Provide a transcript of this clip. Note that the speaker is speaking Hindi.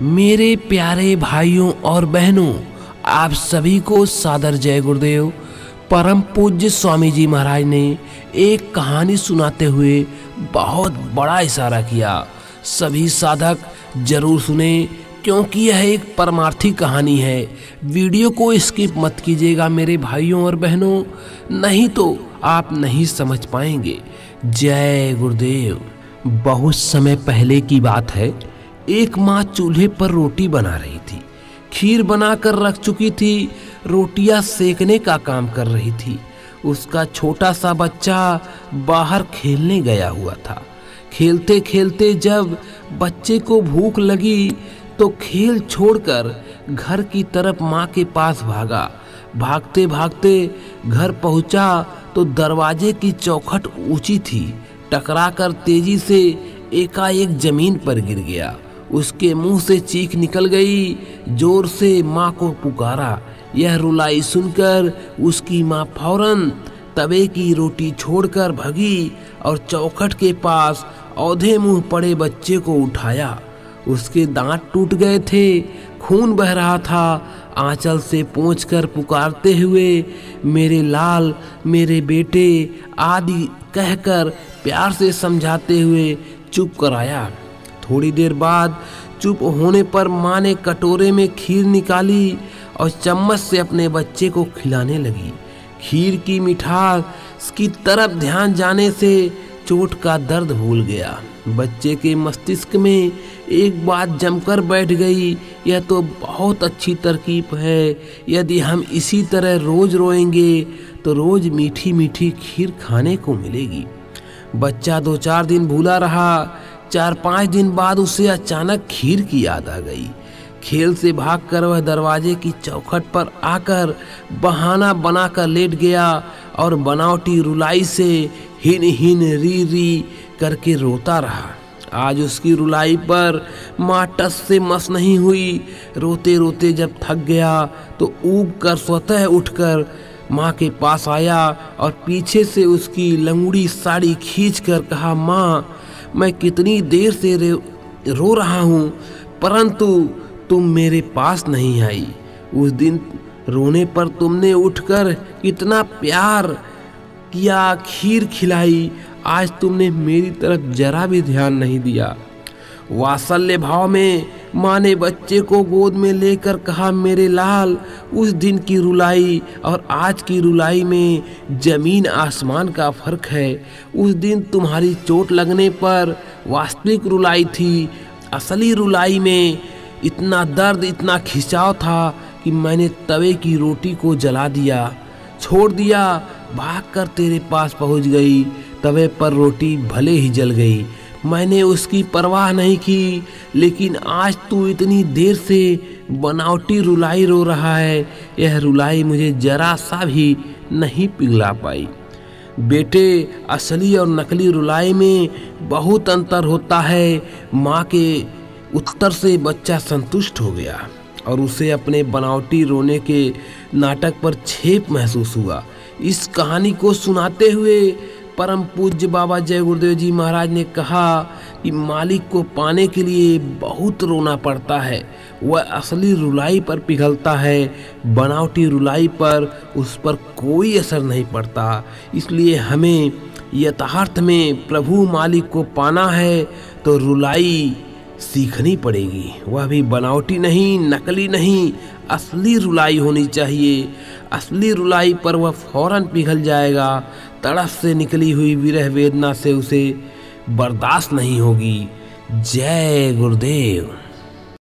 मेरे प्यारे भाइयों और बहनों, आप सभी को सादर जय गुरुदेव। परम पूज्य स्वामी जी महाराज ने एक कहानी सुनाते हुए बहुत बड़ा इशारा किया। सभी साधक जरूर सुने क्योंकि यह एक परमार्थी कहानी है। वीडियो को स्किप मत कीजिएगा मेरे भाइयों और बहनों, नहीं तो आप नहीं समझ पाएंगे। जय गुरुदेव। बहुत समय पहले की बात है। एक माँ चूल्हे पर रोटी बना रही थी। खीर बनाकर रख चुकी थी, रोटियां सेकने का काम कर रही थी। उसका छोटा सा बच्चा बाहर खेलने गया हुआ था। खेलते खेलते जब बच्चे को भूख लगी तो खेल छोड़कर घर की तरफ माँ के पास भागा। भागते भागते घर पहुँचा तो दरवाजे की चौखट ऊंची थी। टकराकर तेजी से एकाएक जमीन पर गिर गया। उसके मुंह से चीख निकल गई। जोर से माँ को पुकारा। यह रुलाई सुनकर उसकी माँ फौरन तवे की रोटी छोड़कर भगी और चौखट के पास औधे मुंह पड़े बच्चे को उठाया। उसके दांत टूट गए थे, खून बह रहा था। आंचल से पोंछकर पुकारते हुए मेरे लाल, मेरे बेटे आदि कहकर प्यार से समझाते हुए चुप कराया। थोड़ी देर बाद चुप होने पर माँ ने कटोरे में खीर निकाली और चम्मच से अपने बच्चे को खिलाने लगी। खीर की मिठास की तरफ ध्यान जाने से चोट का दर्द भूल गया। बच्चे के मस्तिष्क में एक बात जमकर बैठ गई, यह तो बहुत अच्छी तरकीब है। यदि हम इसी तरह रोज रोएंगे तो रोज मीठी मीठी खीर खाने को मिलेगी। बच्चा 2-4 दिन भूला रहा। 4-5 दिन बाद उसे अचानक खीर की याद आ गई। खेल से भागकर वह दरवाजे की चौखट पर आकर बहाना बनाकर लेट गया और बनावटी रुलाई से हिन हिन री री करके रोता रहा। आज उसकी रुलाई पर माँ टस से मस नहीं हुई। रोते रोते जब थक गया तो ऊब कर स्वतः उठकर माँ के पास आया और पीछे से उसकी लंगड़ी साड़ी खींचकर कहा, माँ मैं कितनी देर से रो रहा हूँ, परंतु तुम मेरे पास नहीं आई। उस दिन रोने पर तुमने उठकर कितना प्यार किया, खीर खिलाई। आज तुमने मेरी तरफ जरा भी ध्यान नहीं दिया। वात्सल्य भाव में माँ ने बच्चे को गोद में लेकर कहा, मेरे लाल, उस दिन की रुलाई और आज की रुलाई में जमीन आसमान का फर्क है। उस दिन तुम्हारी चोट लगने पर वास्तविक रुलाई थी। असली रुलाई में इतना दर्द, इतना खिंचाव था कि मैंने तवे की रोटी को जला दिया, छोड़ दिया। भागकर तेरे पास पहुंच गई। तवे पर रोटी भले ही जल गई, मैंने उसकी परवाह नहीं की। लेकिन आज तू इतनी देर से बनावटी रुलाई रो रहा है, यह रुलाई मुझे जरा सा भी नहीं पिघला पाई। बेटे, असली और नकली रुलाई में बहुत अंतर होता है। माँ के उत्तर से बच्चा संतुष्ट हो गया और उसे अपने बनावटी रोने के नाटक पर छेप महसूस हुआ। इस कहानी को सुनाते हुए परम पूज्य बाबा जय गुरुदेव जी महाराज ने कहा कि मालिक को पाने के लिए बहुत रोना पड़ता है। वह असली रुलाई पर पिघलता है, बनावटी रुलाई पर उस पर कोई असर नहीं पड़ता। इसलिए हमें यथार्थ में प्रभु मालिक को पाना है तो रुलाई सीखनी पड़ेगी। वह भी बनावटी नहीं, नकली नहीं, असली रुलाई होनी चाहिए। असली रुलाई पर वह फौरन पिघल जाएगा। तड़फ से निकली हुई विरह वेदना से उसे बर्दाश्त नहीं होगी। जय गुरुदेव।